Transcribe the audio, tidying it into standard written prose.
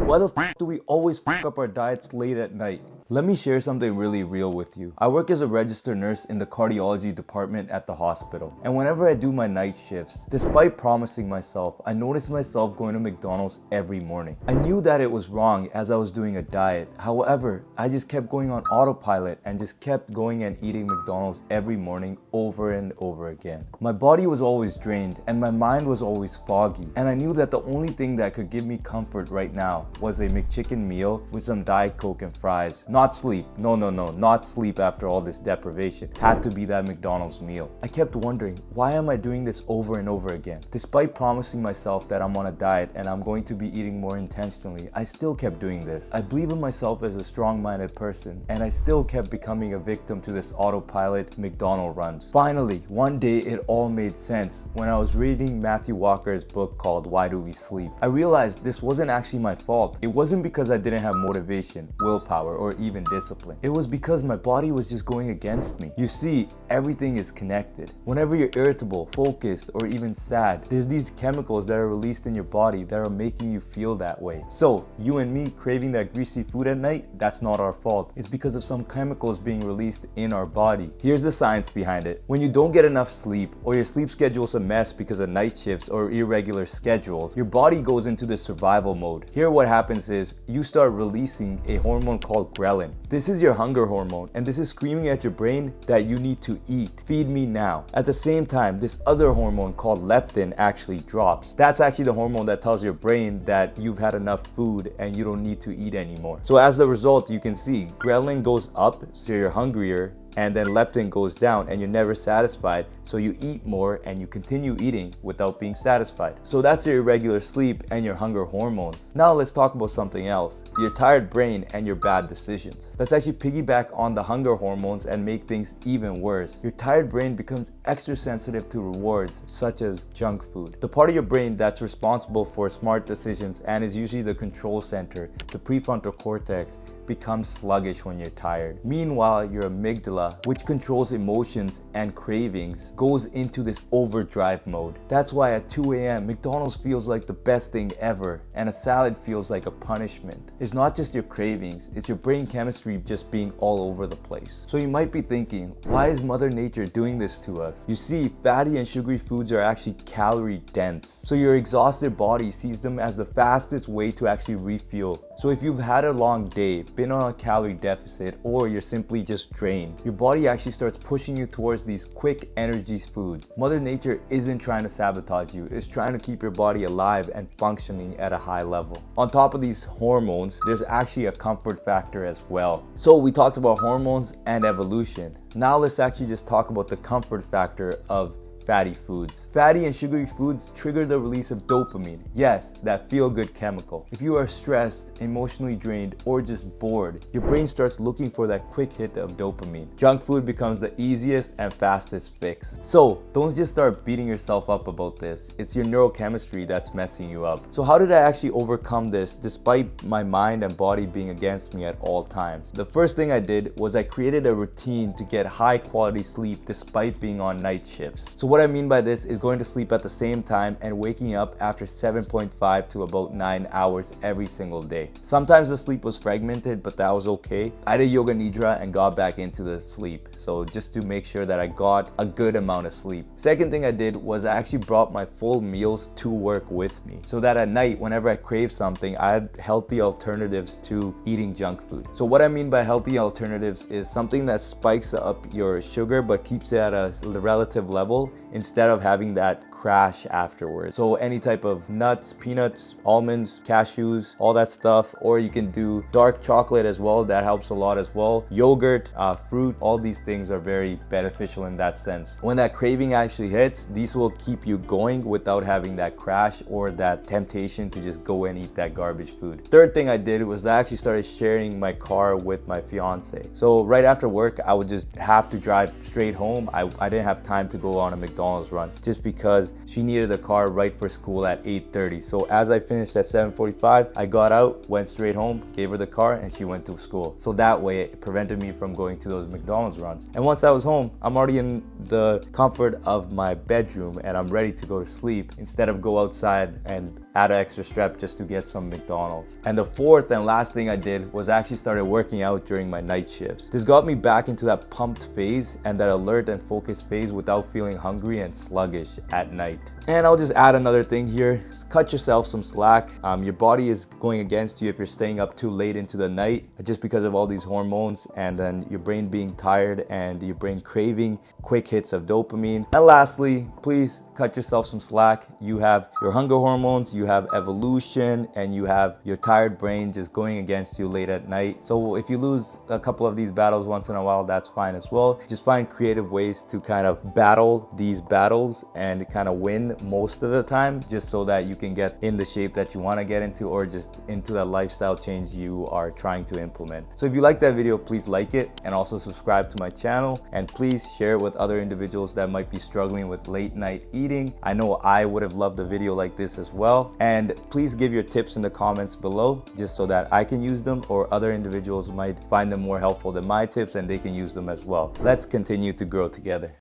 Why the f do we always fuck up our diets late at night? Let me share something really real with you. I work as a registered nurse in the cardiology department at the hospital. And whenever I do my night shifts, despite promising myself, I noticed myself going to McDonald's every morning. I knew that it was wrong as I was doing a diet. However, I just kept going on autopilot and just kept going and eating McDonald's every morning over and over again. My body was always drained and my mind was always foggy. And I knew that the only thing that could give me comfort right now was a McChicken meal with some Diet Coke and fries. Not sleep. No, not sleep after all this deprivation. Had to be that McDonald's meal. I kept wondering, why am I doing this over and over again? Despite promising myself that I'm on a diet and I'm going to be eating more intentionally, I still kept doing this. I believe in myself as a strong-minded person, and I still kept becoming a victim to this autopilot McDonald runs. Finally, one day it all made sense when I was reading Matthew Walker's book called Why Do We Sleep? I realized this wasn't actually my fault. It wasn't because I didn't have motivation, willpower, or even discipline. It was because my body was just going against me. You see, everything is connected. Whenever you're irritable, focused, or even sad, there's these chemicals that are released in your body that are making you feel that way. So, you and me craving that greasy food at night, that's not our fault. It's because of some chemicals being released in our body. Here's the science behind it. When you don't get enough sleep, or your sleep schedule's a mess because of night shifts or irregular schedules, your body goes into the survival mode. Here what happens is, you start releasing a hormone called ghrelin. This is your hunger hormone, and this is screaming at your brain that you need to eat. Feed me now. At the same time, this other hormone called leptin actually drops. That's actually the hormone that tells your brain that you've had enough food and you don't need to eat anymore. So as the result, you can see ghrelin goes up, so you're hungrier, and then leptin goes down and you're never satisfied, so you eat more and you continue eating without being satisfied. So that's your irregular sleep and your hunger hormones. Now let's talk about something else, your tired brain and your bad decisions. Let's actually piggyback on the hunger hormones and make things even worse. Your tired brain becomes extra sensitive to rewards such as junk food. The part of your brain that's responsible for smart decisions and is usually the control center, the prefrontal cortex, becomes sluggish when you're tired. Meanwhile, your amygdala, which controls emotions and cravings, goes into this overdrive mode. That's why at 2 a.m. McDonald's feels like the best thing ever, and a salad feels like a punishment. It's not just your cravings, it's your brain chemistry just being all over the place. So you might be thinking, why is Mother Nature doing this to us? You see, fatty and sugary foods are actually calorie dense. So your exhausted body sees them as the fastest way to actually refuel. So if you've had a long day, been on a calorie deficit, or you're simply just drained, your body actually starts pushing you towards these quick energy foods. Mother Nature isn't trying to sabotage you, it's trying to keep your body alive and functioning at a high level. On top of these hormones, there's actually a comfort factor as well. So we talked about hormones and evolution. Now let's actually just talk about the comfort factor of fatty foods. Fatty and sugary foods trigger the release of dopamine. Yes, that feel-good chemical. If you are stressed, emotionally drained, or just bored, your brain starts looking for that quick hit of dopamine. Junk food becomes the easiest and fastest fix. So don't just start beating yourself up about this. It's your neurochemistry that's messing you up. So how did I actually overcome this despite my mind and body being against me at all times? The first thing I did was I created a routine to get high quality sleep despite being on night shifts. So what I mean by this is going to sleep at the same time and waking up after 7.5 to about 9 hours every single day. Sometimes the sleep was fragmented, but that was okay. I did yoga nidra and got back into the sleep. So just to make sure that I got a good amount of sleep. Second thing I did was I actually brought my full meals to work with me, so that at night, whenever I crave something, I had healthy alternatives to eating junk food. So what I mean by healthy alternatives is something that spikes up your sugar but keeps it at a relative level, instead of having that crash afterwards. So any type of nuts, peanuts, almonds, cashews, all that stuff, or you can do dark chocolate as well, that helps a lot as well. Yogurt, fruit, all these things are very beneficial in that sense. When that craving actually hits, these will keep you going without having that crash or that temptation to just go and eat that garbage food. Third thing I did was I actually started sharing my car with my fiance. So right after work, I would just have to drive straight home. I didn't have time to go on a McDonald's run just because she needed a car right for school at 8:30. So as I finished at 7:45, I got out, went straight home, gave her the car, and she went to school. So that way it prevented me from going to those McDonald's runs. And once I was home, I'm already in the comfort of my bedroom and I'm ready to go to sleep instead of go outside and add an extra strap just to get some McDonald's. And the fourth and last thing I did was actually started working out during my night shifts. This got me back into that pumped phase and that alert and focused phase without feeling hungry and sluggish at night. And I'll just add another thing here. Just cut yourself some slack. Your body is going against you if you're staying up too late into the night just because of all these hormones, and then your brain being tired and your brain craving quick hits of dopamine. And lastly, please cut yourself some slack. You have your hunger hormones, you have evolution, and you have your tired brain just going against you late at night. So if you lose a couple of these battles once in a while, that's fine as well. Just find creative ways to kind of battle these battles and kind of win most of the time, just so that you can get in the shape that you want to get into, or just into that lifestyle change you are trying to implement. So if you like that video, please like it and also subscribe to my channel, and please share it with other individuals that might be struggling with late night eating. I know I would have loved a video like this as well. And please give your tips in the comments below, just so that I can use them, or other individuals might find them more helpful than my tips and they can use them as well. Let's continue to grow together.